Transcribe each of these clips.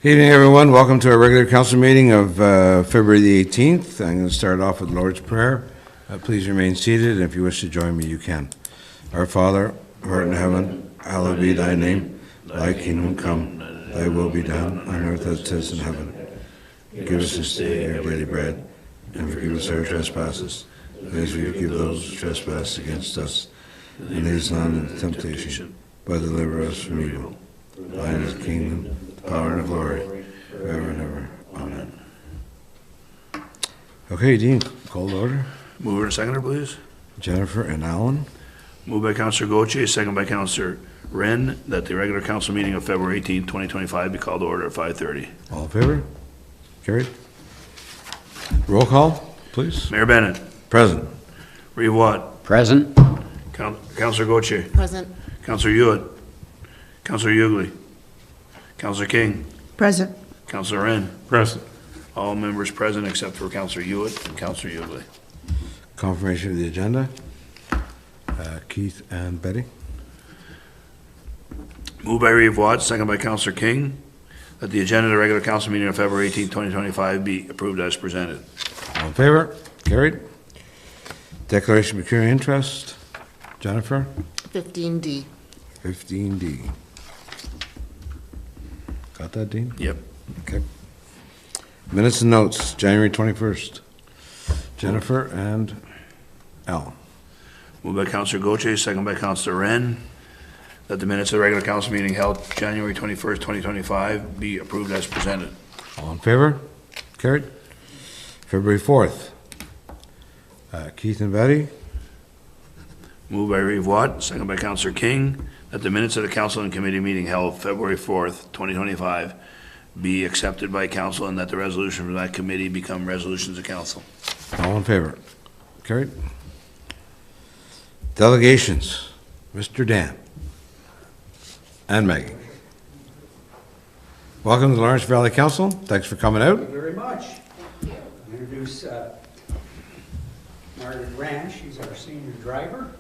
Evening, everyone. Welcome to our regular council meeting of February the 18th. I'm going to start off with Lord's Prayer. Please remain seated, and if you wish to join me, you can. Our Father, who art in heaven, hallowed be thy name. Thy kingdom come, thy will be done, on earth as it is in heaven. Give us this day our daily bread, and forgive us our trespasses, as we forgive those who trespass against us. And lead us not into temptation, but deliver us from evil. Thine is the kingdom, the power, and the glory, forever and ever. Amen. Okay, Dean, call to order. Mover and seconder, please. Jennifer and Alan. Moved by Councillor Gauthier, second by Councillor Wren, that the regular council meeting of February 18, 2025 be called to order at 5:30. All in favor? Carried. Roll call, please. Mayor Bennett. Present. Reeve Watt. Present. Councillor Gauthier. Present. Councillor Hewitt. Councillor Hughley. Councillor King. Present. Councillor Wren. Present. All members present except for Councillor Hewitt and Councillor Hughley. Confirmation of the agenda. Keith and Betty. Moved by Reeve Watt, second by Councillor King, that the agenda of the regular council meeting of February 18, 2025 be approved as presented. All in favor? Carried. Declaration of peculiar interest. Jennifer. 15D. 15D. Got that, Dean? Yep. Okay. Minutes and notes, January 21st. Jennifer and Al. Moved by Councillor Gauthier, second by Councillor Wren, that the minutes of the regular council meeting held January 21st, 2025 be approved as presented. All in favor? Carried. February 4th. Keith and Betty. Moved by Reeve Watt, second by Councillor King, that the minutes of the council and committee meeting held February 4th, 2025 be accepted by council and that the resolution from that committee become resolutions of council. All in favor? Carried. Delegations. Mr. Dan. And Maggie. Welcome to the Lawrence Valley Council. Thanks for coming out. Thank you very much. Introduce Margaret Ranch. She's our senior driver.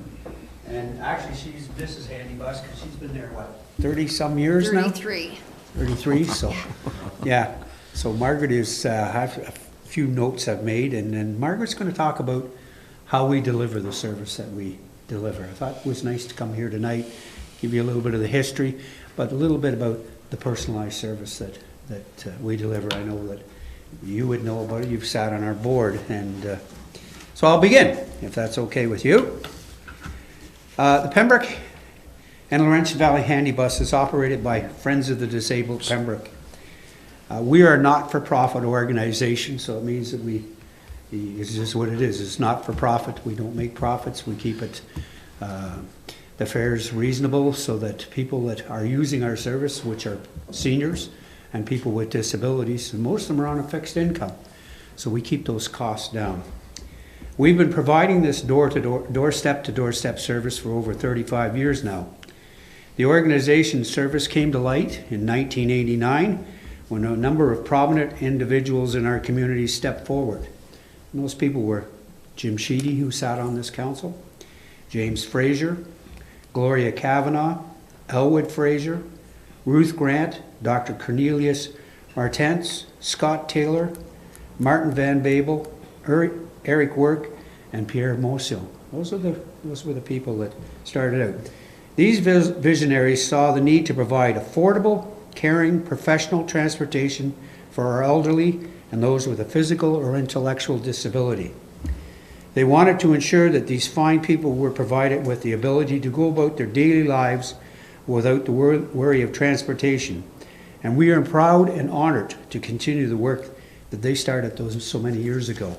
And actually, this is handy bus because she's been there, what, 30-some years now? 33. 33, so, yeah. So Margaret is, have a few notes I've made, and then Margaret's going to talk about how we deliver the service that we deliver. I thought it was nice to come here tonight, give you a little bit of the history, but a little bit about the personalized service that we deliver. I know that you would know about it. You've sat on our board, and so I'll begin, if that's okay with you. The Pembroke and Laurentian Valley Handy Bus is operated by Friends of the Disabled Pembroke. We are a not-for-profit organization, so it means that it's just what it is. It's not for profit. We don't make profits. We keep it, the fares reasonable so that people that are using our service, which are seniors and people with disabilities, and most of them are on a fixed income. So we keep those costs down. We've been providing this doorstep-to-doorstep service for over 35 years now. The organization's service came to light in 1989 when a number of prominent individuals in our community stepped forward. And those people were Jim Sheedy, who sat on this council, James Fraser, Gloria Kavanaugh, Elwood Fraser, Ruth Grant, Dr. Cornelius Martens, Scott Taylor, Martin Van Babel, Eric Work, and Pierre Mosil. Those were the people that started out. These visionaries saw the need to provide affordable, caring, professional transportation for our elderly and those with a physical or intellectual disability. They wanted to ensure that these fine people were provided with the ability to go about their daily lives without the worry of transportation. And we are proud and honored to continue the work that they started so many years ago.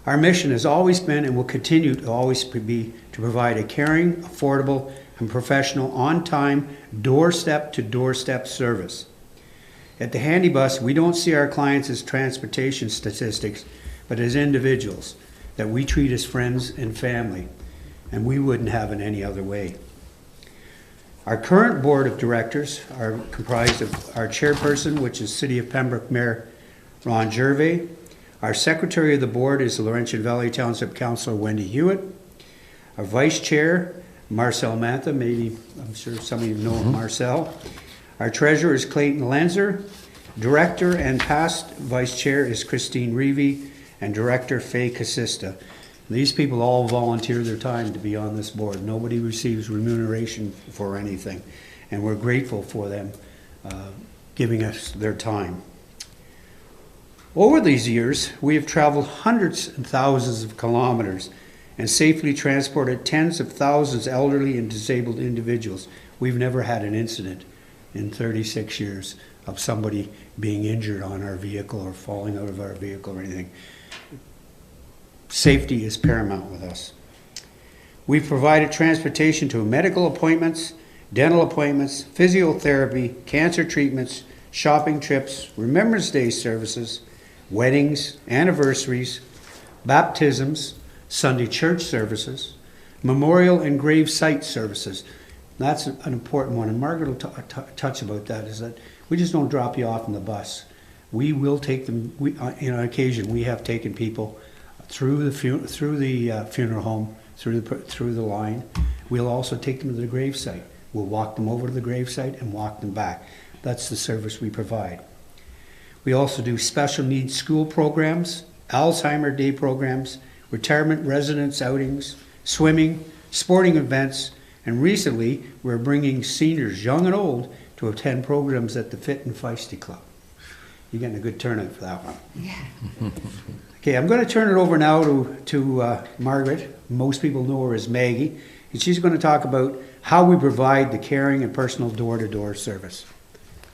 Our mission has always been and will continue to always be to provide a caring, affordable, and professional on-time, doorstep-to-doorstep service. At the Handy Bus, we don't see our clients as transportation statistics, but as individuals that we treat as friends and family, and we wouldn't have it any other way. Our current board of directors are comprised of our chairperson, which is City of Pembroke Mayor Ron Gervais. Our secretary of the board is the Laurentian Valley Township Councillor Wendy Hewitt. Our vice chair, Marcel Mantha, maybe, I'm sure some of you know Marcel. Our treasurer is Clayton Lenzer. Director and past vice chair is Christine Reevy, and director Faye Casista. These people all volunteer their time to be on this board. Nobody receives remuneration for anything, and we're grateful for them giving us their time. Over these years, we have traveled hundreds and thousands of kilometers and safely transported tens of thousands of elderly and disabled individuals. We've never had an incident in 36 years of somebody being injured on our vehicle or falling out of our vehicle or anything. Safety is paramount with us. We've provided transportation to medical appointments, dental appointments, physiotherapy, cancer treatments, shopping trips, Remembrance Day services, weddings, anniversaries, baptisms, Sunday church services, memorial and grave site services. That's an important one, and Margaret will touch about that, is that we just don't drop you off in the bus. We will take them, on occasion, we have taken people through the funeral home, through the line. We'll also take them to the grave site. We'll walk them over to the grave site and walk them back. That's the service we provide. We also do special needs school programs, Alzheimer Day programs, retirement residence outings, swimming, sporting events, and recently we're bringing seniors, young and old, to attend programs at the Fit and Feisty Club. You're getting a good turnout for that one. Yeah. Okay, I'm going to turn it over now to Margaret. Most people know her as Maggie, and she's going to talk about how we provide the caring and personal door-to-door service.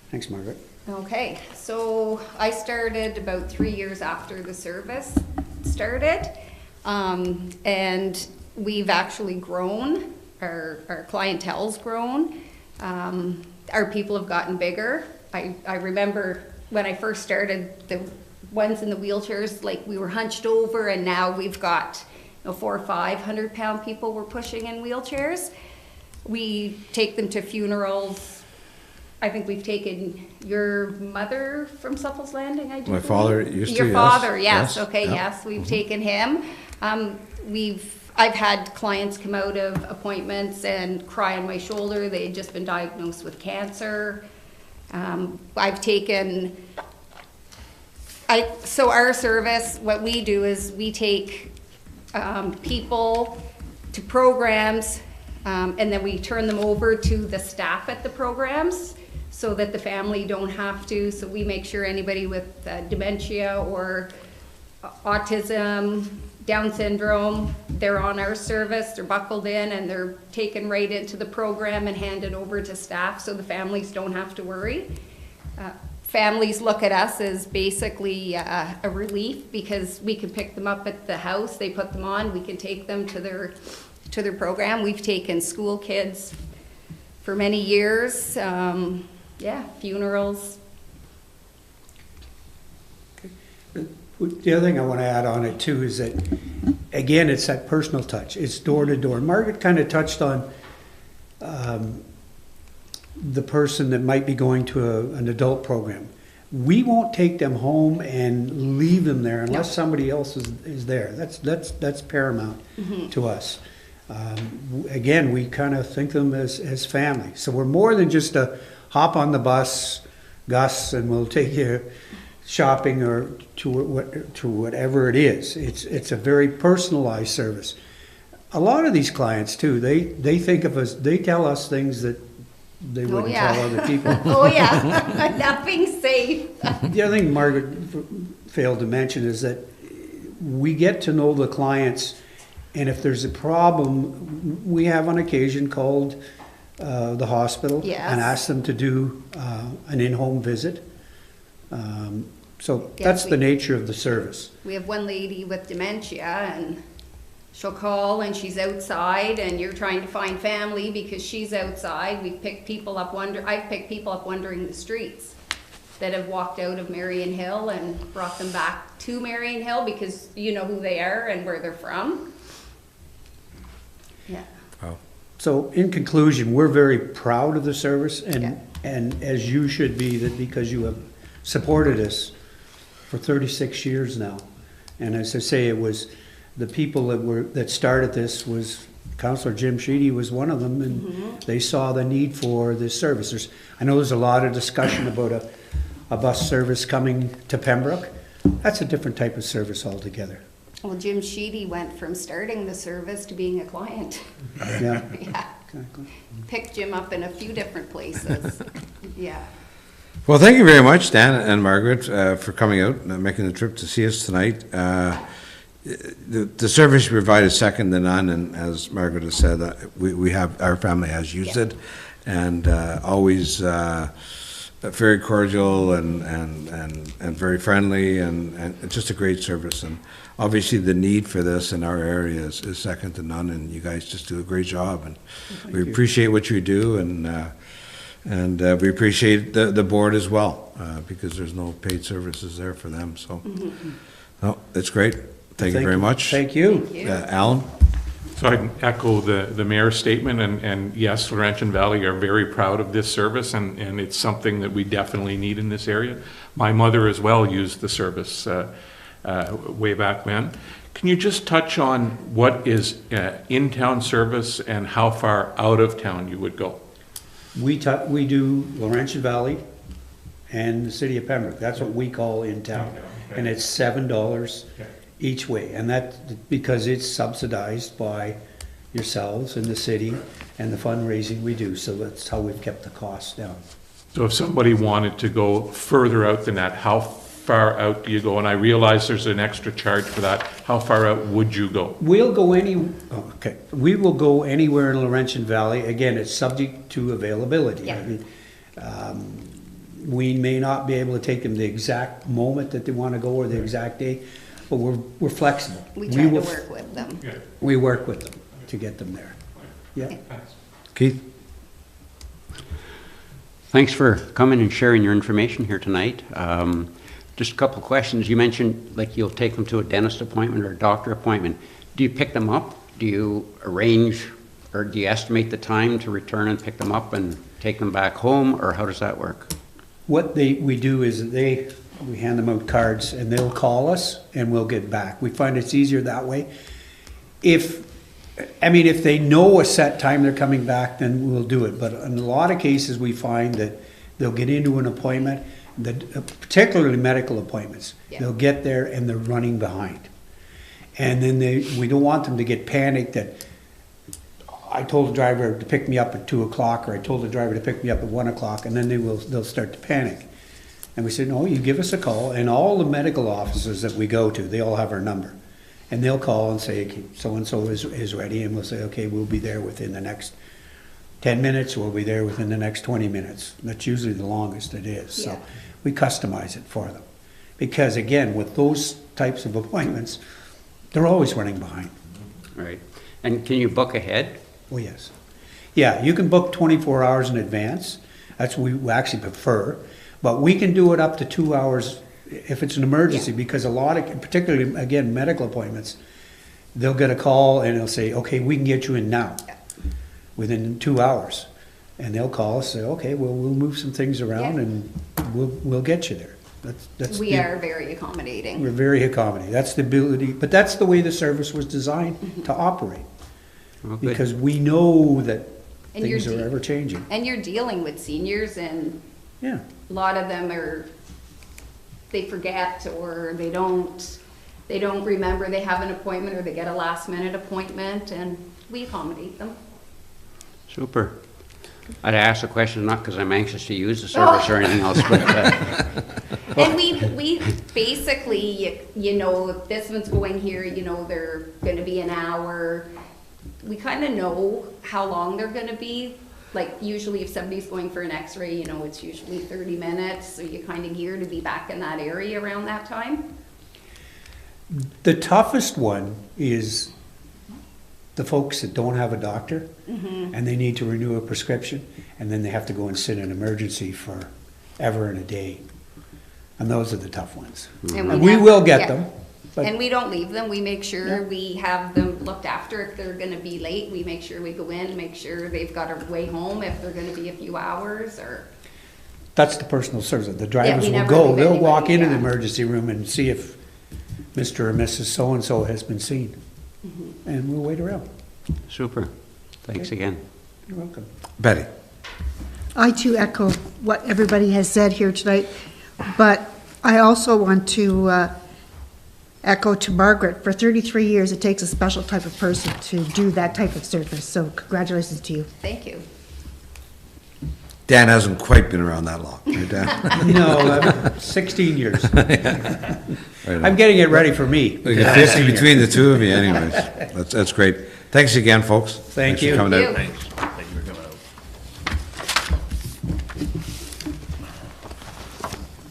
Thanks, Margaret. Okay, so I started about 3 years after the service started, and we've actually grown. Our clientele's grown. Our people have gotten bigger. I remember when I first started, the ones in the wheelchairs, like we were hunched over, and now we've got 400 or 500 pound people we're pushing in wheelchairs. We take them to funerals. I think we've taken your mother from Supple's Landing, I do My believe. father used to, Your yes. father, yes, Yes, okay, yeah. yes, we've taken him. I've had clients come out of appointments and cry on my shoulder. They had just been diagnosed with cancer. So our service, what we do is we take people to programs, and then we turn them over to the staff at the programs so that the family don't have to. So we make sure anybody with dementia or autism, Down syndrome, they're on our service, they're buckled in, and they're taken right into the program and handed over to staff so the families don't have to worry. Families look at us as basically a relief because we can pick them up at the house, they put them on, we can take them to their program. We've taken school kids for many years, funerals. The other thing I want to add on it too is that, again, it's that personal touch. It's door to door. Margaret kind of touched on the person that might be going to an adult program. We won't take them home and leave them there unless somebody else is there. That's paramount to us. Again, we kind of think of them as family. So we're more than just a hop on the bus, Gus, and we'll take you shopping or to whatever it is. It's a very personalized service. A lot of these clients too, they think of us, they tell us things that they wouldn't tell other people. Oh yeah, nothing safe. The other thing Margaret failed to mention is that we get to know the clients, and if there's a problem, we have on occasion called the hospital and asked them to do an in-home visit. So that's the nature of the service. We have one lady with dementia, and she'll call and she's outside, and you're trying to find family because she's outside. I've picked people up wandering the streets that have walked out of Marion Hill and brought them back to Marion Hill because you know who they are and where they're from. Yeah. Wow. So in conclusion, we're very proud of the service, and as you should be, that because you have supported us for 36 years now. And as I say, it was the people that started this was Councillor Jim Sheedy was one of them, and they saw the need for this service. I know there's a lot of discussion about a bus service coming to Pembroke. That's a different type of service altogether. Well, Jim Sheedy went from starting the service to being a client. Yeah. Yeah. Exactly. Picked Jim up in a few different places. Yeah. Well, thank you very much, Dan and Margaret, for coming out and making the trip to see us tonight. The service you provide is second to none, and as Margaret has said, our family has used it, and always very cordial and very friendly, and it's just a great service. And obviously, the need for this in our area is second to none, and you guys just do a great job, and we appreciate what you do, and we appreciate the board as well, because there's no paid services there for them. So, no, it's great. Thank you very much. Thank you. Thank you. Alan? So I echo the mayor's statement, and yes, Laurentian Valley are very proud of this service, and it's something that we definitely need in this area. My mother as well used the service way back when. Can you just touch on what is in-town service and how far out of town you would go? We do Laurentian Valley and the city of Pembroke. That's what we call in town. And it's $7 each way. And that's because it's subsidized by yourselves and the city and the fundraising we do. So that's how we've kept the costs down. So if somebody wanted to go further out than that, how far out do you go? And I realize there's an extra charge for that. How far out would you go? We will go anywhere in Laurentian Valley. Again, it's subject to availability. Yeah. I mean, we may not be able to take them the exact moment that they want to go or the exact day, but we're flexible. We try to work with them. We work with them to get them there. Yeah. Keith? Thanks for coming and sharing your information here tonight. Just a couple of questions. You mentioned like you'll take them to a dentist appointment or a doctor appointment. Do you pick them up? Do you arrange or do you estimate the time to return and pick them up and take them back home, or how does that work? What we do is we hand them out cards and they'll call us and we'll get back. We find it's easier that way. If they know a set time they're coming back, then we'll do it. But in a lot of cases, we find that they'll get into an appointment, particularly medical appointments. Yeah. They'll get there and they're running behind. And then we don't want them to get panicked that I told the driver to pick me up at 2 o'clock, or I told the driver to pick me up at 1 o'clock, and then they'll start to panic. And we said, no, you give us a call, and all the medical offices that we go to, they all have our number. And they'll call and say, okay, so-and-so is ready, and we'll say, okay, we'll be there within the next 10 minutes, we'll be there within the next 20 minutes. That's usually the longest it is. Yeah. So we customize it for them. Because again, with those types of appointments, they're always running behind. Right. And can you book ahead? Oh, yes. Yeah, you can book 24 hours in advance. That's what we actually prefer. But we can do it up to 2 hours if it's an emergency, because a lot of, particularly, again, medical appointments, they'll get a call and they'll say, okay, we can get you in now, within 2 hours. And they'll call us and say, okay, well, we'll move some things around and we'll get you there. We are very accommodating. We're very accommodating. That's the ability, but that's the way the service was designed to operate. Oh, good. Because we know that And things you're are ever changing. And you're dealing with seniors, and Yeah. a lot of them they forget, or they don't remember they have an appointment, or they get a last minute appointment, and we accommodate them. Super. I'd ask a question not because I'm anxious to use the service or anything else, but And we basically, if this one's going here, they're gonna be an hour. We kind of know how long they're gonna be. Like usually if somebody's going for an x-ray, it's usually 30 minutes. So you kind of gear to be back in that area around that time. The toughest one is the folks that don't have a doctor and they need to renew a prescription, and then they have to go and sit in emergency for ever and a day. And those are the tough ones. And we will get them. But And we don't leave them. We make sure we have them looked after. If they're gonna be late, we make sure we go in, make sure they've got a way home if they're gonna be a few hours, or. that's the personal service. The drivers we will never go, leave they'll walk anybody, into the yeah. emergency room and see if Mr. or Mrs. So-and-so has been seen. And we'll wait around. Super. Thanks again. You're welcome. Betty? I too echo what everybody has said here tonight, but I also want to echo to Margaret. For 33 years, it takes a special type of person to do that type of service, so congratulations to you. Thank you. Dan hasn't quite been around that long, right, Dan? No, 16 years. Right I'm on. getting it ready for me. We got 50 between the two of you anyways. That's great. Thanks again, folks. Thank Thanks for you. coming out. Thanks. Thank you for coming out.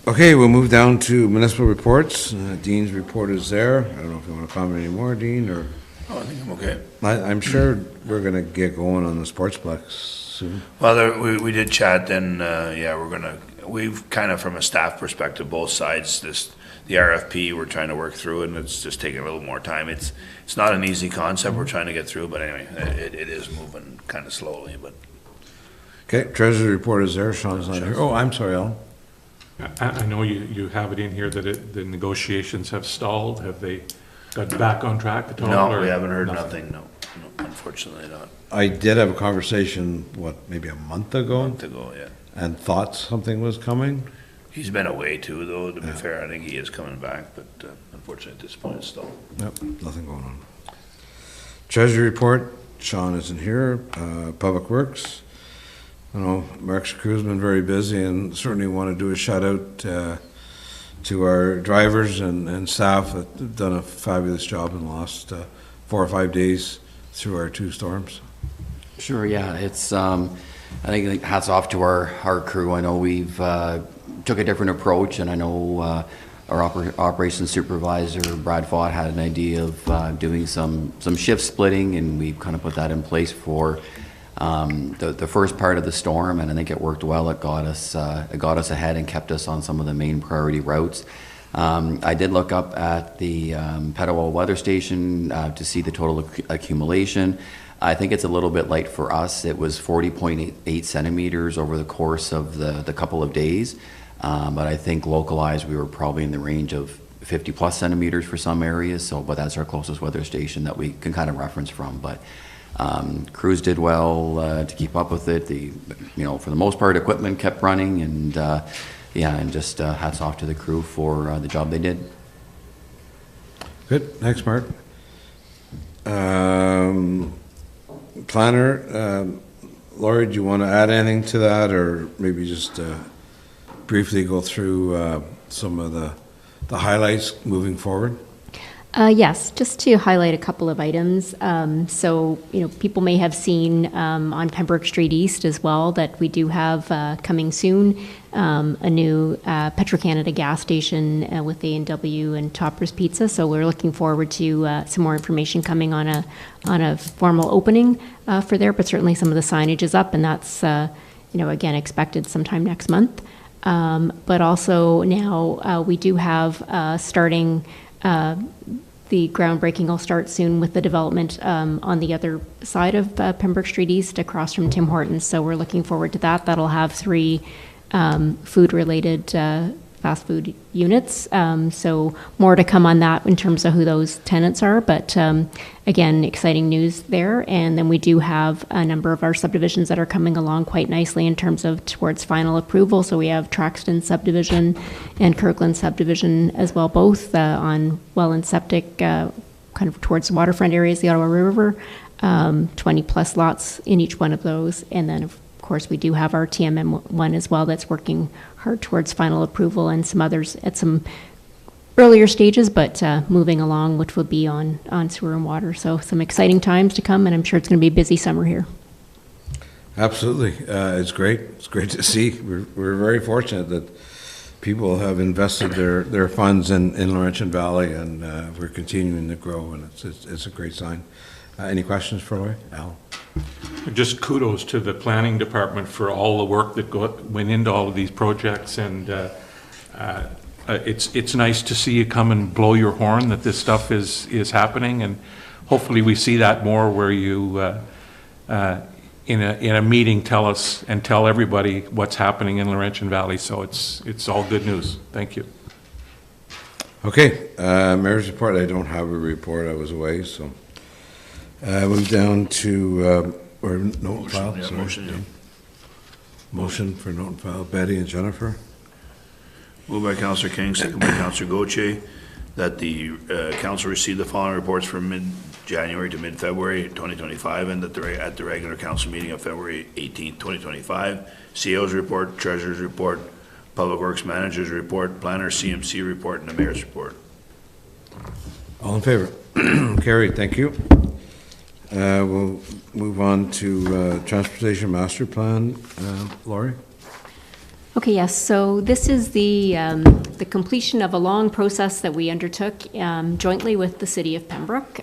Okay, we'll move down to municipal reports. Dean's report is there. I don't know if you want to comment anymore, Dean, or, Oh, I think I'm okay. I'm sure we're gonna get going on the Sportsplex soon. Well, we did chat, and, yeah, we've kind of, from a staff perspective, both sides, the RFP, we're trying to work through, and it's just taking a little more time. It's not an easy concept we're trying to get through, but anyway, it is moving kind of slowly, but. Okay, treasurer's report is there. Sean's not here. Oh, I'm sorry, Alan. I know you have it in here that the negotiations have stalled. Have they got back on track at all? No, or we haven't heard nothing, no, unfortunately not. I did have a conversation, maybe a month A ago, month ago, yeah. and thought something was coming. He's been away too, though, to be fair. I think he is coming back, but unfortunately at this point it's still. Yep, nothing going on. Treasury report, Sean isn't here. Public Works, I know Mark's crew's been very busy, and certainly want to do a shout out to our drivers and staff that have done a fabulous job in the last 4 or 5 days through our 2 storms. Sure, yeah, it's, I think like, hats off to our crew. I know we've took a different approach, and I know our operations supervisor, Brad Fott, had an idea of doing some shift splitting, and we've kind of put that in place for the first part of the storm, and I think it worked well. It got us ahead and kept us on some of the main priority routes. I did look up at the Petawawa weather station to see the total accumulation. I think it's a little bit light for us. It was 40.8 centimeters over the course of the couple of days, but I think localized we were probably in the range of 50 plus centimeters for some areas. But that's our closest weather station that we can kind of reference from. But crews did well to keep up with it. For the most part, equipment kept running, and and just hats off to the crew for the job they did. Good, thanks, Mark. Planner, Laurie, do you want to add anything to that, or maybe just briefly go through some of the highlights moving forward? Yes, just to highlight a couple of items. People may have seen on Pembroke Street East as well that we do have coming soon a new Petro-Canada gas station with A&W and Topper's Pizza. So we're looking forward to some more information coming on a formal opening for there. But certainly some of the signage is up, and that's again expected sometime next month. But also now we do have starting. The groundbreaking will start soon with the development on the other side of Pembroke Street East across from Tim Hortons. So we're looking forward to that. That'll have 3 food-related fast food units. So more to come on that in terms of who those tenants are. But again, exciting news there. And then we do have a number of our subdivisions that are coming along quite nicely in terms of towards final approval. So we have Traxton subdivision and Kirkland subdivision as well, both on well and septic, kind of towards the waterfront areas, the Ottawa River, 20 plus lots in each one of those. And then of course, we do have our TMM one as well that's working hard towards final approval, and some others at some earlier stages, but moving along, which will be on sewer and water. So some exciting times to come, and I'm sure it's going to be a busy summer here. Absolutely. It's great. It's great to see. We're very fortunate that people have invested their funds in Laurentian Valley, and we're continuing to grow, and it's a great sign. Any questions for Laurie? Al? Just kudos to the planning department for all the work that went into all of these projects, and it's nice to see you come and blow your horn that this stuff is happening, and hopefully we see that more where you in a meeting tell us and tell everybody what's happening in Laurentian Valley. So it's all good news. Thank you. Okay, Mayor's report. I don't have a report. I was away, so. Move down to, or note and file. Yeah, sorry. motion, yeah. Motion for note and file, Betty and Jennifer. Moved by Councillor King, second by Councillor Gauthier, that the council receive the following reports from mid-January to mid-February 2025, and that at the regular council meeting of February 18th, 2025, CO's report, treasurer's report, public works manager's report, planner CMC report, and the mayor's report. All in favor? Carried, thank you. We'll move on to Transportation Master Plan. Laurie? Okay, yes, so this is the completion of a long process that we undertook jointly with the City of Pembroke.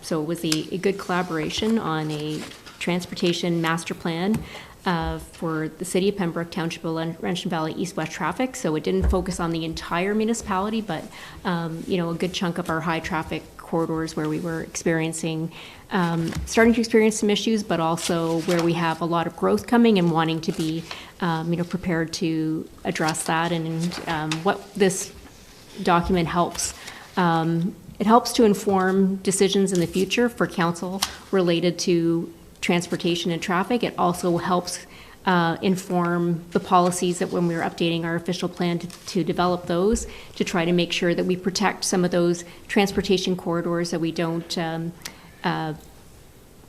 So it was a good collaboration on a transportation master plan for the City of Pembroke, Township of Laurentian Valley, east-west traffic. So it didn't focus on the entire municipality, but, a good chunk of our high-traffic corridors where we were experiencing, starting to experience some issues, but also where we have a lot of growth coming and wanting to be, prepared to address that. And what this document helps, it helps to inform decisions in the future for council related to transportation and traffic. It also helps inform the policies that when we're updating our official plan to develop those, to try to make sure that we protect some of those transportation corridors, that we don't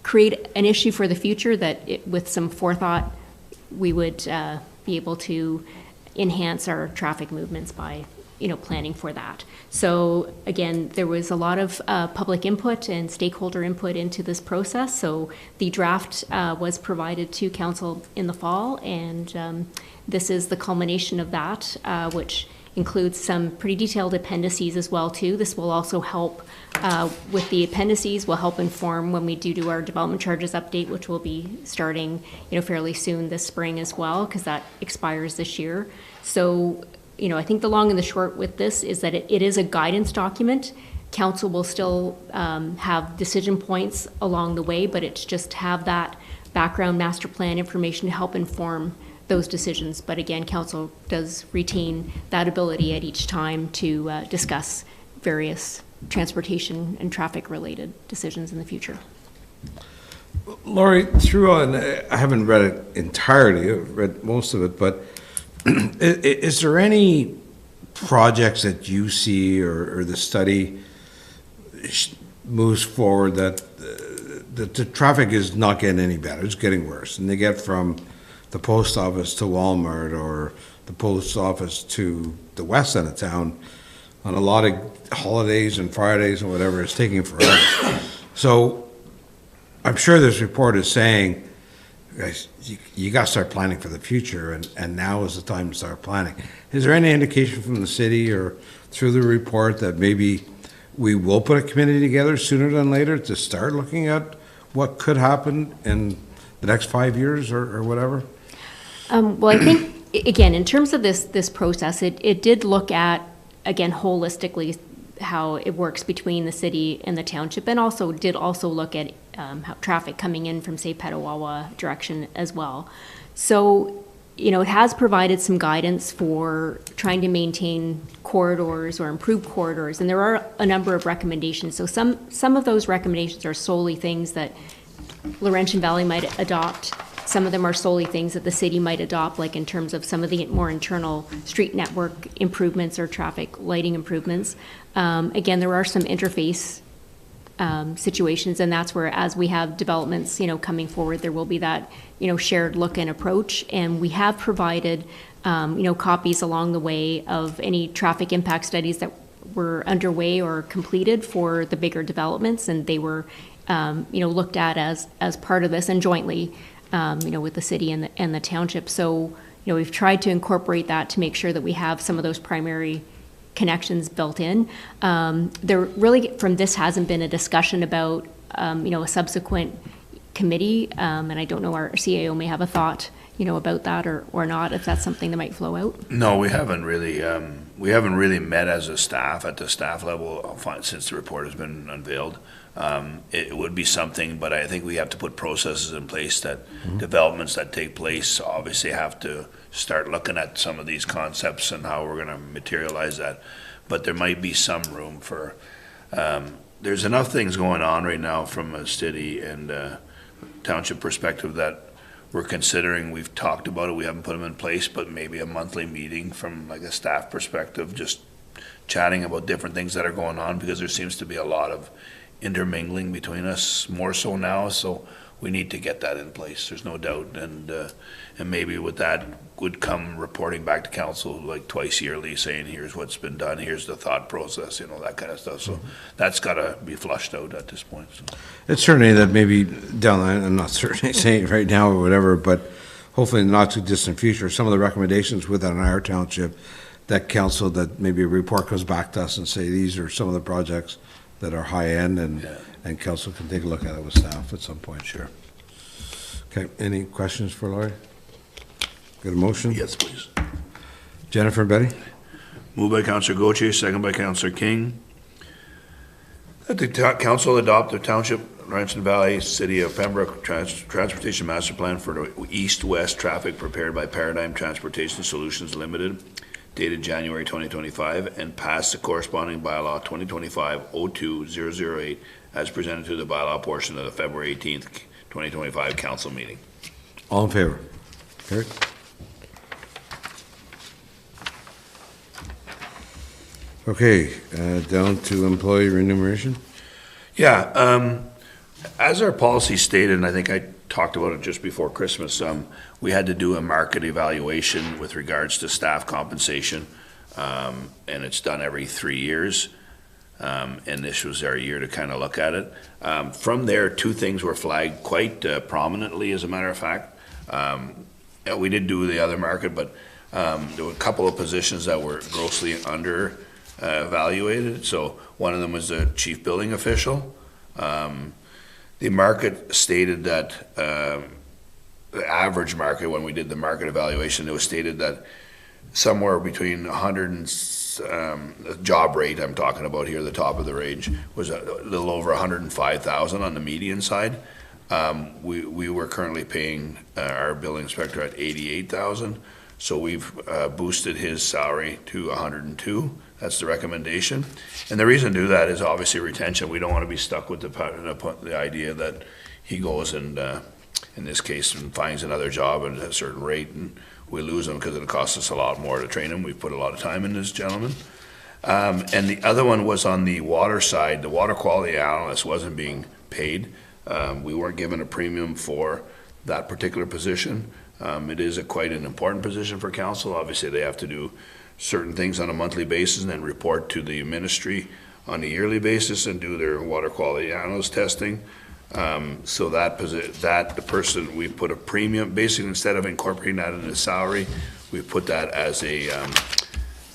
create an issue for the future, that with some forethought, we would be able to enhance our traffic movements by planning for that. So again, there was a lot of public input and stakeholder input into this process. So the draft was provided to council in the fall, and this is the culmination of that, which includes some pretty detailed appendices as well too. This will also help with the appendices, will help inform when we do our development charges update, which will be starting fairly soon this spring as well, because that expires this year. So I think the long and the short with this is that it is a guidance document. Council will still have decision points along the way, but it's just have that background master plan information to help inform those decisions. But again, council does retain that ability at each time to discuss various transportation and traffic related decisions in the future. Laurie, I haven't read it entirely, I've read most of it, but is there any projects that you see or the study moves forward that the traffic is not getting any better, it's getting worse, and they get from the post office to Walmart or the post office to the west end of town on a lot of holidays and Fridays and whatever, it's taking forever. So I'm sure this report is saying, guys, you got to start planning for the future, and now is the time to start planning. Is there any indication from the city or through the report that maybe we will put a committee together sooner than later to start looking at what could happen in the next 5 years or whatever? Well, I think, again, in terms of this process, it did look at, again, holistically how it works between the city and the township, and also look at how traffic coming in from, say, Petawawa direction as well. So, it has provided some guidance for trying to maintain corridors or improve corridors, and there are a number of recommendations. So some of those recommendations are solely things that Laurentian Valley might adopt. Some of them are solely things that the city might adopt, like in terms of some of the more internal street network improvements or traffic lighting improvements. Again, there are some interface situations, and that's where, as we have developments, coming forward, there will be that, shared look and approach. And we have provided, copies along the way of any traffic impact studies that were underway or completed for the bigger developments, and they were, looked at as part of this and jointly, with the city and the township. So, we've tried to incorporate that to make sure that we have some of those primary connections built in. There really, from this, hasn't been a discussion about, a subsequent committee, and I don't know, our CAO may have a thought, about that or not, if that's something that might flow out. No, we haven't really met as a staff at the staff level since the report has been unveiled. It would be something, but I think we have to put processes in place that developments that take place obviously have to start looking at some of these concepts and how we're going to materialize that. But there might be some room for there's enough things going on right now from a city and township perspective that we're considering. We've talked about it, we haven't put them in place, but maybe a monthly meeting from like a staff perspective, just chatting about different things that are going on, because there seems to be a lot of intermingling between us, more so now, so we need to get that in place, there's no doubt. And maybe with that would come reporting back to council like twice yearly, saying here's what's been done, here's the thought process, that kind of stuff. So that's gotta be flushed out at this point, so. It's certainly that maybe down the line, I'm not certainly saying it right now or whatever, but hopefully in the not too distant future, some of the recommendations within our township, that council, that maybe a report comes back to us and say, these are some of the projects that are high end, and council can take a look at it with staff at some point. Sure. Okay, any questions for Laurie? Got a motion? Yes, please. Jennifer, Betty? Moved by Councillor Gauthier, second by Councillor King. That the council adopt the Township, Laurentian Valley, City of Pembroke Transportation Master Plan for the east-west traffic prepared by Paradigm Transportation Solutions Limited, dated January 2025, and pass the corresponding bylaw 2025-02-008 as presented to the bylaw portion of the February 18th, 2025 council meeting. All in favor? Carried. Okay, down to employee remuneration. Yeah, as our policy stated, and I think I talked about it just before Christmas, we had to do a market evaluation with regards to staff compensation, and it's done every 3 years, and this was our year to kind of look at it. From there, two things were flagged quite prominently, as a matter of fact. We did do the other market, but there were a couple of positions that were grossly under evaluated. So one of them was the chief building official. The market stated that the average market, when we did the market evaluation, it was stated that somewhere between 100 and job rate I'm talking about here, the top of the range, was a little over 105,000 on the median side. We were currently paying our building inspector at 88,000. So we've boosted his salary to 102. That's the recommendation. And the reason to do that is obviously retention. We don't want to be stuck with the idea that he goes and, in this case, and finds another job at a certain rate, and we lose him because it costs us a lot more to train him. We've put a lot of time in this gentleman. And the other one was on the water side. The water quality analyst wasn't being paid. We weren't given a premium for that particular position. It is quite an important position for council. Obviously, they have to do certain things on a monthly basis and then report to the ministry on a yearly basis and do their water quality analyst testing. So the person, we put a premium, basically instead of incorporating that in the salary, we put that as a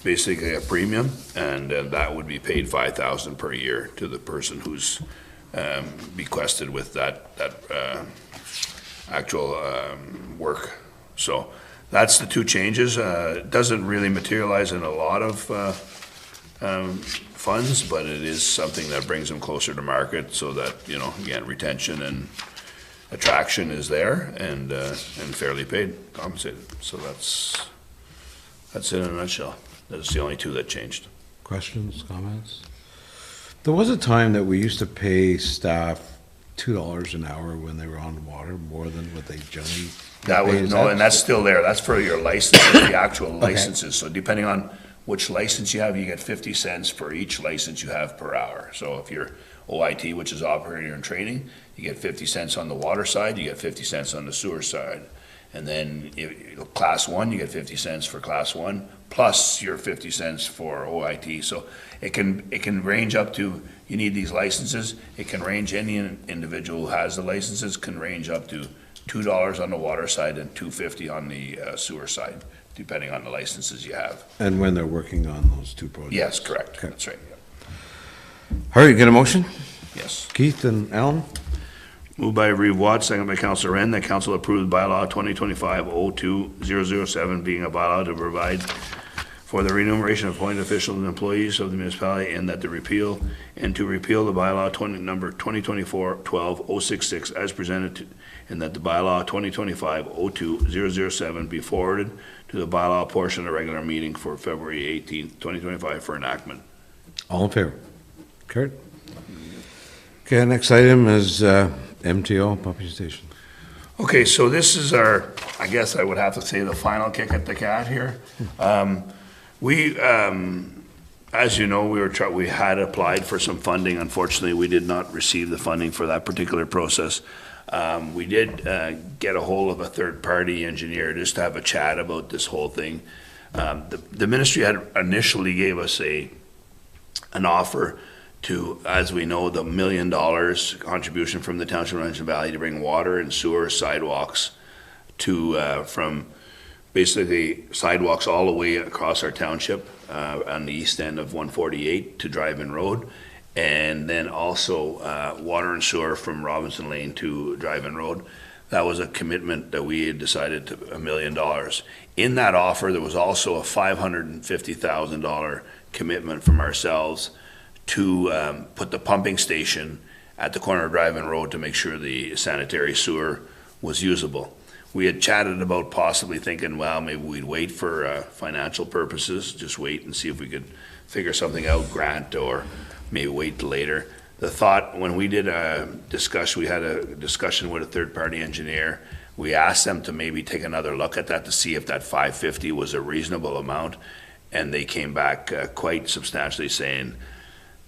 basically a premium, and that would be paid $5,000 per year to the person who's bequested with that actual work. So that's the two changes. It doesn't really materialize in a lot of funds, but it is something that brings them closer to market, so that, again, retention and attraction is there, and fairly paid, compensated. So that's it in a nutshell. That's the only two that changed. Questions, comments? There was a time that we used to pay staff $2 an hour when they were on water, more than what they generally That pay. was, and that's still there. That's for your licenses, the actual licenses. So depending on which license you have, you get 50 cents for each license you have per hour. So if you're OIT, which is operator and training, you get 50 cents on the water side, you get 50 cents on the sewer side. And then class 1, you get 50 cents for class 1, plus your 50 cents for OIT. So it can range up to, you need these licenses, it can range, any individual who has the licenses can range up to $2 on the water side and $2.50 on the sewer side, depending on the licenses you have. And when they're working on those two projects? Yes, correct. Okay. That's right. All right, get a motion? Yes. Keith and Alan? Moved by Reeve Watt, second by Councillor Wren, that council approve bylaw 2025-02-007 being a bylaw to provide for the remuneration of appointed officials and employees of the municipality, and that to repeal the bylaw number 2024-12-066 as presented, and that the bylaw 2025-02-007 be forwarded to the bylaw portion of the regular meeting for February 18th, 2025 for enactment. All in favor? Carried. Okay, next item is MTO, pumping station. Okay, so this is our, I guess I would have to say, the final kick at the cat here. As you know, we had applied for some funding. Unfortunately, we did not receive the funding for that particular process. We did get a hold of a third-party engineer just to have a chat about this whole thing. The ministry had initially gave us an offer to, as we know, the $1 million contribution from the Township of Laurentian Valley to bring water and sewer sidewalks to, from basically sidewalks all the way across our township on the east end of 148 to Drive-In Road, and then also water and sewer from Robinson Lane to Drive-In Road. That was a commitment that we had decided to $1 million. In that offer, there was also a $550,000 commitment from ourselves to put the pumping station at the corner of Drive-In Road to make sure the sanitary sewer was usable. We had chatted about possibly thinking, well, maybe we'd wait for financial purposes, just wait and see if we could figure something out, grant, or maybe wait till later. The thought, when we did we had a discussion with a third-party engineer. We asked them to maybe take another look at that to see if that 550 was a reasonable amount, and they came back quite substantially saying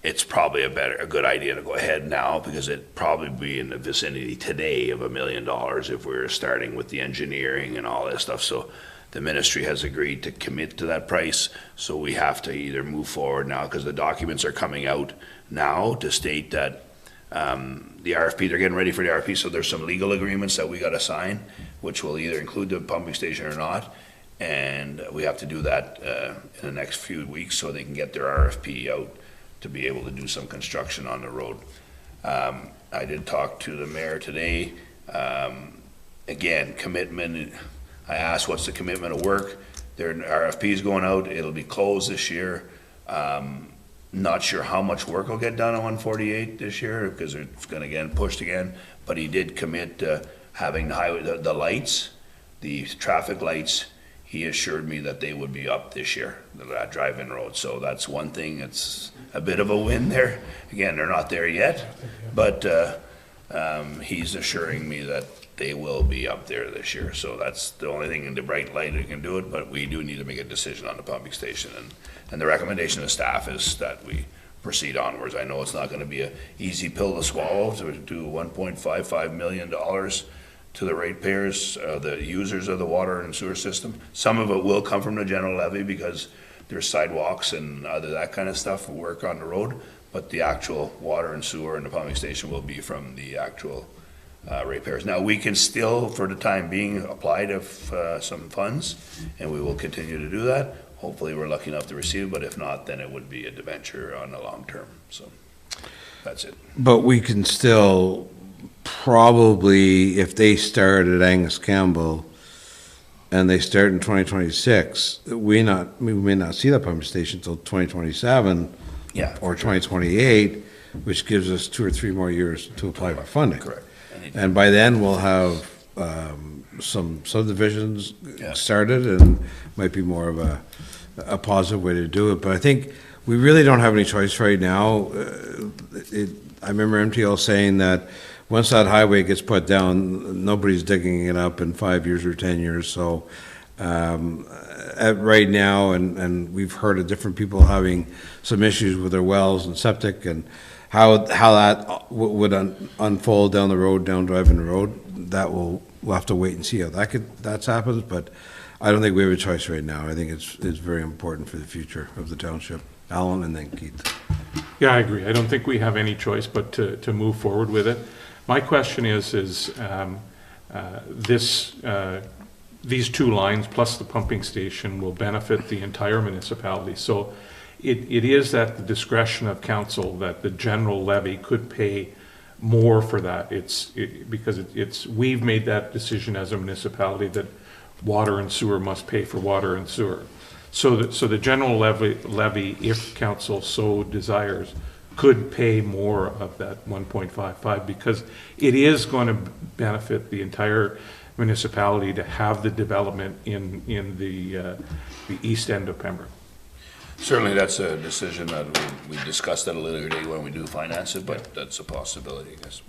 it's probably a good idea to go ahead now, because it'd probably be in the vicinity today of $1 million if we were starting with the engineering and all that stuff. So the ministry has agreed to commit to that price, so we have to either move forward now, because the documents are coming out now to state that the RFP, they're getting ready for the RFP, so there's some legal agreements that we got to sign, which will either include the pumping station or not, and we have to do that in the next few weeks so they can get their RFP out to be able to do some construction on the road. I did talk to the mayor today. Again, commitment, I asked what's the commitment of work. Their RFP is going out, it'll be closed this year. Not sure how much work will get done on 148 this year, because it's gonna get pushed again, but he did commit to having the highway, the lights, the traffic lights. He assured me that they would be up this year, that Drive-In Road. So that's one thing, it's a bit of a win there. Again, they're not there yet, but he's assuring me that they will be up there this year. So that's the only thing in the bright light that can do it, but we do need to make a decision on the pumping station. And the recommendation of staff is that we proceed onwards. I know it's not gonna be an easy pill to swallow to do $1.55 million to the ratepayers, the users of the water and sewer system. Some of it will come from the general levy because there's sidewalks and other that kind of stuff, work on the road, but the actual water and sewer and the pumping station will be from the actual ratepayers. Now, we can still, for the time being, apply to some funds, and we will continue to do that. Hopefully, we're lucky enough to receive, but if not, then it would be a debenture on the long term. So that's it. But we can still probably, if they start at Angus Campbell and they start in 2026, we may not see that pumping station until 2027 Yeah. or 2028, which gives us 2 or 3 more years to apply for funding. Correct. And by then, we'll have some subdivisions Yeah. started, and might be more of a positive way to do it. But I think we really don't have any choice right now. I remember MTL saying that once that highway gets put down, nobody's digging it up in 5 years or 10 years. So right now, and we've heard of different people having some issues with their wells and septic, and how that would unfold down the road, down Drive-In Road, that we'll have to wait and see how that happens. But I don't think we have a choice right now. I think it's very important for the future of the township. Alan, and then Keith. Yeah, I agree. I don't think we have any choice but to move forward with it. My question is these 2 lines plus the pumping station will benefit the entire municipality. So it is at the discretion of council that the general levy could pay more for that. Because we've made that decision as a municipality that water and sewer must pay for water and sewer. So the general levy, if council so desires, could pay more of that 1.55, because it is going to benefit the entire municipality to have the development in the east end of Pembroke. Certainly, that's a decision that we discussed at a later date when we do finance it, but that's a possibility, I guess.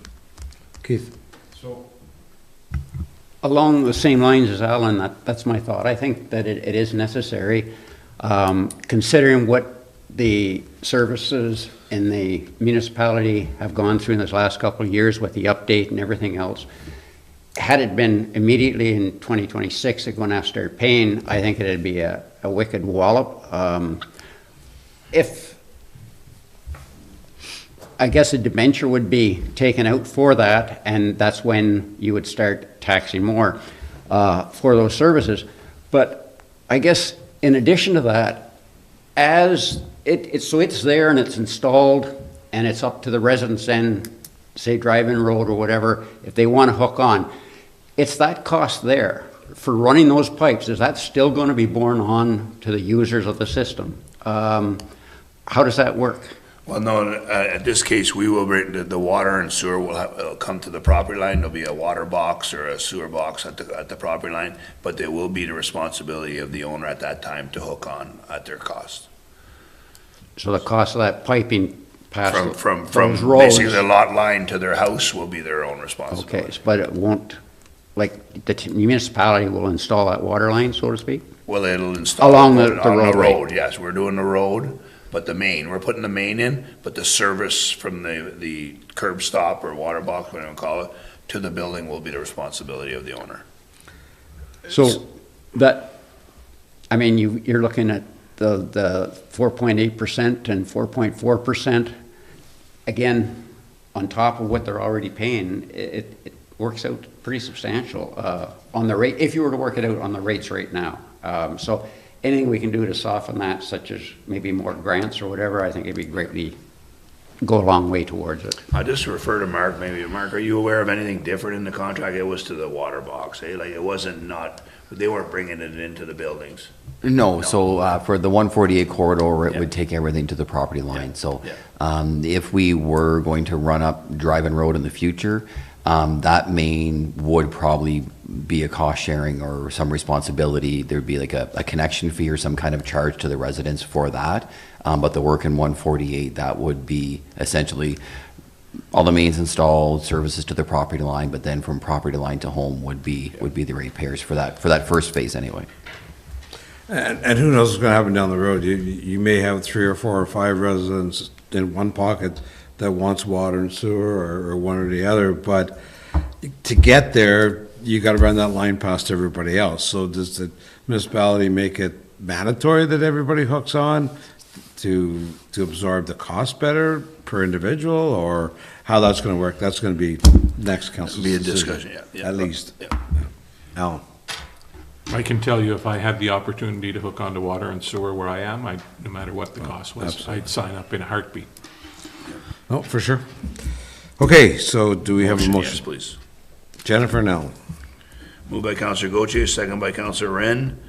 Keith? Along the same lines as Alan, that's my thought. I think that it is necessary, considering what the services in the municipality have gone through in this last couple of years with the update and everything else. Had it been immediately in 2026, they're going to have to start paying, I think it'd be a wicked wallop. If, I guess a debenture would be taken out for that, and that's when you would start taxing more for those services. But I guess in addition to that, as so it's there and it's installed, and it's up to the residents then, say drive-in road or whatever, if they want to hook on, it's that cost there for running those pipes. Is that still going to be borne on to the users of the system? How does that work? Well, no, at this case, we will bring, the water and sewer will come to the property line. There'll be a water box or a sewer box at the property line, but it will be the responsibility of the owner at that time to hook on at their cost. So the cost of that piping past From those roads. basically the lot line to their house will be their own responsibility. Okay, but it won't, like, the municipality will install that water line, so to speak? Well, it'll install Along it the on the roadway. road, yes, we're doing the road, but the main, we're putting the main in, but the service from the curb stop or water box, whatever you call it, to the building will be the responsibility of the owner. So that, I mean, you're looking at the 4.8% and 4.4%, again, on top of what they're already paying, it works out pretty substantial on the rate, if you were to work it out on the rates right now. So anything we can do to soften that, such as maybe more grants or whatever, I think it'd be greatly, go a long way towards it. I'll just refer to Mark, maybe. Mark, are you aware of anything different in the contract? It was to the water box, eh? Like, it wasn't not, they weren't bringing it into the buildings. No, so for the 148 corridor, it Yeah. would take everything to the property line. So Yeah. if we were going to run up Drive-In Road in the future, that main would probably be a cost sharing or some responsibility. There'd be like a connection fee or some kind of charge to the residents for that. But the work in 148, that would be essentially all the mains installed, services to the property line, but then from property line to home would be the ratepayers for that first phase anyway. And who knows what's going to happen down the road? You may have 3 or 4 or 5 residents in one pocket that wants water and sewer or one or the other, but to get there, you got to run that line past everybody else. So does the municipality make it mandatory that everybody hooks on to absorb the cost better per individual, or how that's going to work? That's going to be next council's Be a decision, discussion, yeah. at least. Yeah. Alan? I can tell you if I had the opportunity to hook onto water and sewer where I am, no matter what the cost was, absolutely. I'd sign up in a heartbeat. Oh, for sure. Okay, so do we have a Yes, motion? please. Jennifer and Alan. Moved by Councillor Gauthier, second by Councillor Wren,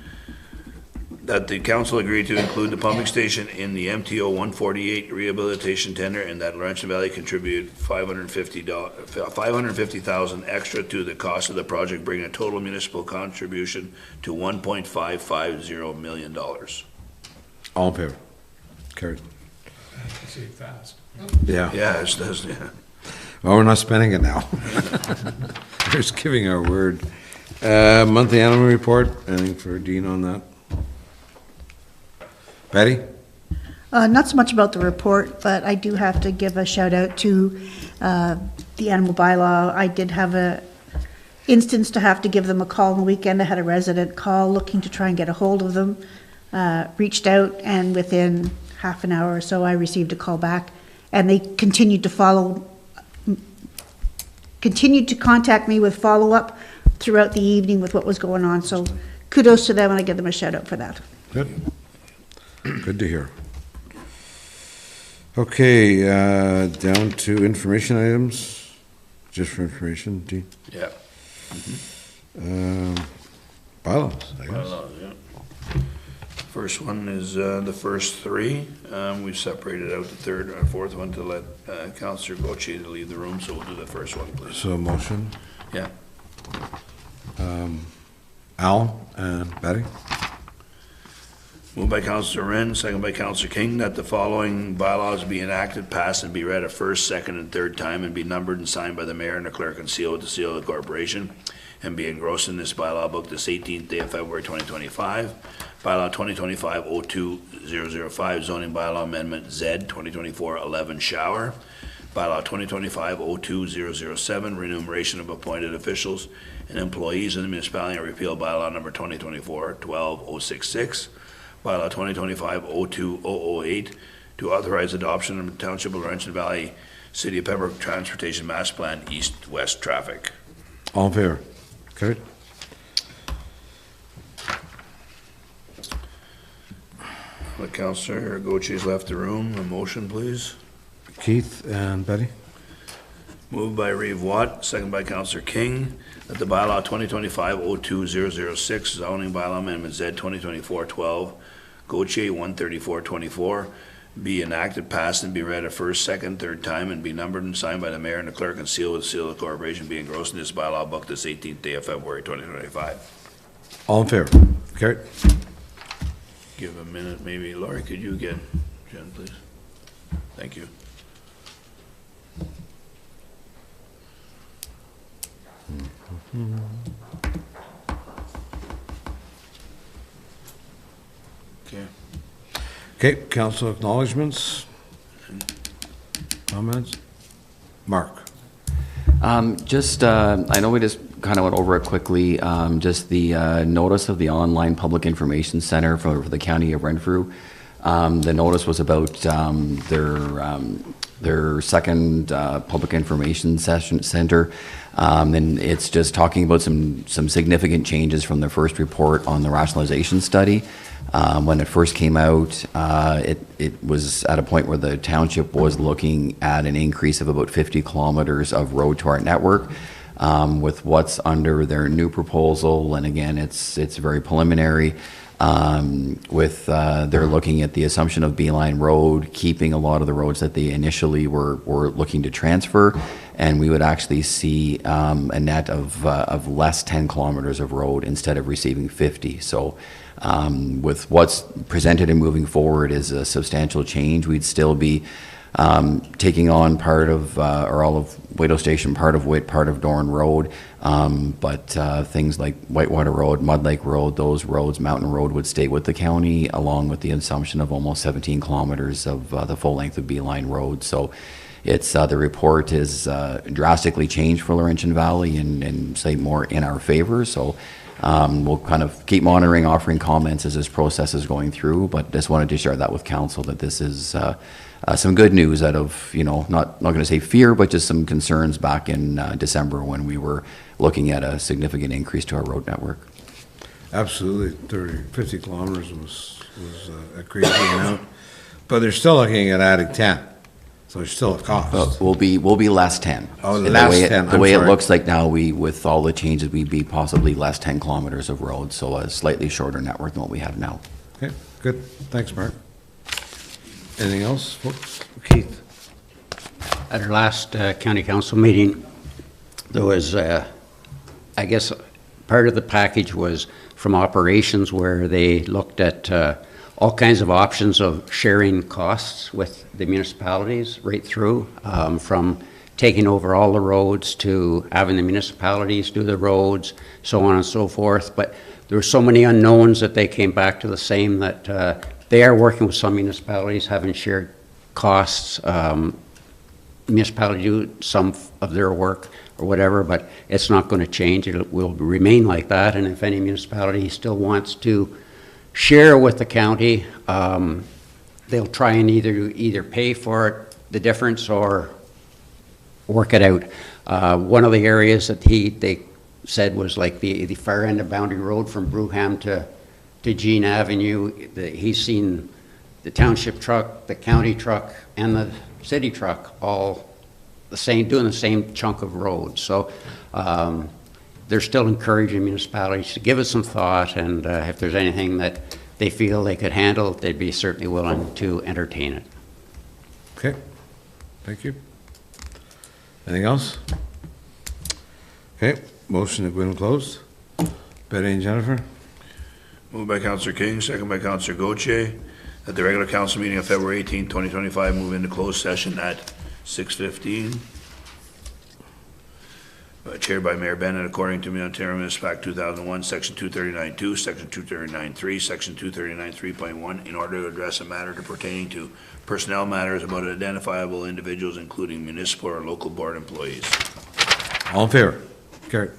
that the council agree to include the pumping station in the MTO 148 rehabilitation tender, and that Laurentian Valley contribute $550,000 extra to the cost of the project, bringing a total municipal contribution to $1.550 million. All in favor? Carried. Say it fast. Yeah. Yeah, it does, yeah. Well, we're not spending it now. We're just giving our word. Monthly animal report, anything for Dean on that? Betty? Not so much about the report, but I do have to give a shout out to the animal bylaw. I did have a instance to have to give them a call on the weekend. I had a resident call looking to try and get a hold of them. Reached out, and within half an hour or so, I received a call back, and they continued to contact me with follow-up throughout the evening with what was going on. So kudos to them, and I give them a shout out for that. Good. Good to hear. Okay, down to information items, just for information, Dean. Yeah. Bylaws, I guess. First one is the first three. We've separated out the third and fourth one to let Councillor Gauthier to leave the room, so we'll do the first one, please. So motion, Yeah. Al and Betty? Moved by Councillor Wren, second by Councillor King, that the following bylaws be enacted, passed, and be read a first, second, and third time, and be numbered and signed by the mayor and the clerk and sealed with the seal of the corporation, and be engrossed in this bylaw book this 18th day of February 2025. Bylaw 2025-02005, zoning bylaw amendment Z 2024-11 shower. Bylaw 2025-02007, remuneration of appointed officials and employees in the municipality, and repeal bylaw number 2024-12066. Bylaw 2025-02008, to authorize adoption of the Township of Laurentian Valley, City of Pembroke Transportation Master Plan, east-west traffic. All in favor? Carried. The Councillor Gauthier's left the room. A motion, please. Keith and Betty? Moved by Reeve Watt, second by Councillor King, that the bylaw 2025-02006, zoning bylaw amendment Z 2024-12, Gauthier 13424, be enacted, passed, and be read a first, second, third time, and be numbered and signed by the mayor and the clerk and sealed with the seal of the corporation, be engrossed in this bylaw book this 18th day of February 2025. All in favor? Carried. Give a minute, maybe. Laurie, could you get Jen, please? Thank you. Okay. Okay, council acknowledgements? Comments? Mark? I know we just kind of went over it quickly, just the notice of the online public information center for the county of Renfrew. The notice was about their second public information center, and it's just talking about some significant changes from the first report on the rationalization study. When it first came out, it was at a point where the township was looking at an increase of about 50 kilometers of road to our network. With what's under their new proposal, and again, it's very preliminary. They're looking at the assumption of Beeline Road, keeping a lot of the roads that they initially were looking to transfer, and we would actually see a net of less 10 kilometers of road instead of receiving 50. So with what's presented and moving forward is a substantial change. We'd still be taking on part of, or all of Waito Station, part of Witt, part of Dorn Road, but things like Whitewater Road, Mud Lake Road, those roads, Mountain Road would stay with the county, along with the assumption of almost 17 kilometers of the full length of Beeline Road. So it's the report is drastically changed for Laurentian Valley and say more in our favor. So we'll kind of keep monitoring, offering comments as this process is going through, but just wanted to share that with council that this is some good news out of, not going to say fear, but just some concerns back in December when we were looking at a significant increase to our road network. Absolutely, 50 kilometers was a crazy amount, but they're still looking at adding 10, so there's still a cost. We'll be less 10. Oh, And less the way 10, the way I'm it sorry. looks like now, with all the changes, we'd be possibly less 10 kilometers of road, so a slightly shorter network than what we have now. Okay, good, thanks, Mark. Anything else, folks? Keith? At our last county council meeting, there was, I guess, part of the package was from operations where they looked at all kinds of options of sharing costs with the municipalities right through, from taking over all the roads to having the municipalities do the roads, so on and so forth. But there were so many unknowns that they came back to the same, that they are working with some municipalities, having shared costs. Municipality do some of their work or whatever, but it's not going to change. It will remain like that. And if any municipality still wants to share with the county, they'll try and either pay for it, the difference, or work it out. One of the areas that they said was like the far end of Boundary Road from Brewham to Jean Avenue. He's seen the township truck, the county truck, and the city truck all doing the same chunk of road. So they're still encouraging municipalities to give it some thought, and if there's anything that they feel they could handle, they'd be certainly willing to entertain it. Okay, thank you. Anything else? Okay, motion to go in closed. Betty and Jennifer? Moved by Counselor King, second by Counselor Gauthier, that the regular council meeting of February 18, 2025 move into closed session at 6:15. Chaired by Mayor Bennett, according to Ontario Municipal Act 2001, Section 239.2, Section 239.3, Section 239.3.1, in order to address a matter pertaining to personnel matters about identifiable individuals, including municipal or local board employees. All in favor? Carried.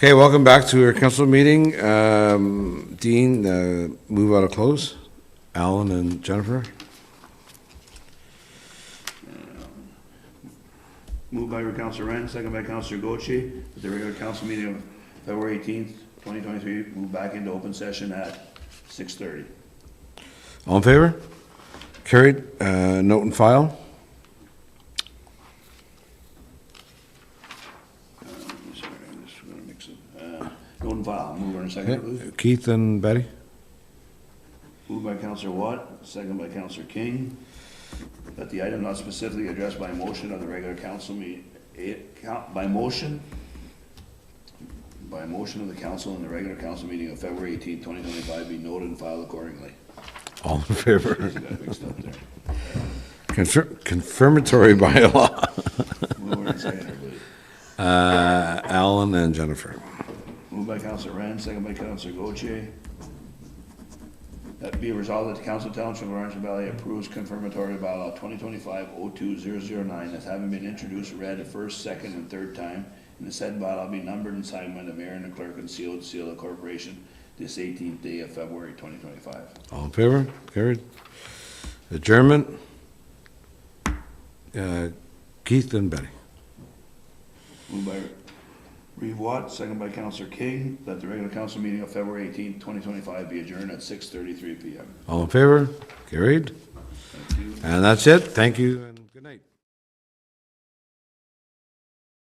Okay, welcome back to our council meeting. Dean, move out of close. Alan and Jennifer. Moved by Councilor Ren, second by Councilor Goche, that the regular council meeting of February 18th, 2023, move back into open session at 6:30. All in favor? Carried. Note and file. Sorry, I'm just gonna mix it. Note and file, move in a second, please. Okay. Keith and Betty. Moved by Councilor Watt, second by Councilor King, that the item not specifically addressed by motion of the regular council by motion of the council in the regular council meeting of February 18th, 2025, be noted and filed accordingly. All in favor? Got mixed up there. Confirmatory bylaw. Mover and seconder, please. Alan and Jennifer. Moved by Councilor Rand, second by Councilor Goche. That be resolved that the Council of Township of Laurentian Valley approves confirmatory bylaw 2025-02009 as having been introduced, read a first, second, and third time, and the said bylaw be numbered and signed by the mayor and the clerk and sealed seal of corporation this 18th day of February 2025. All in favor? Carried. Adjournment. Keith and Betty. Moved by Reeve Watt, second by Councilor King, that the regular council meeting of February 18th, 2025 be adjourned at 6:33 PM. All in favor? Carried. Thank you. And that's it. Thank you.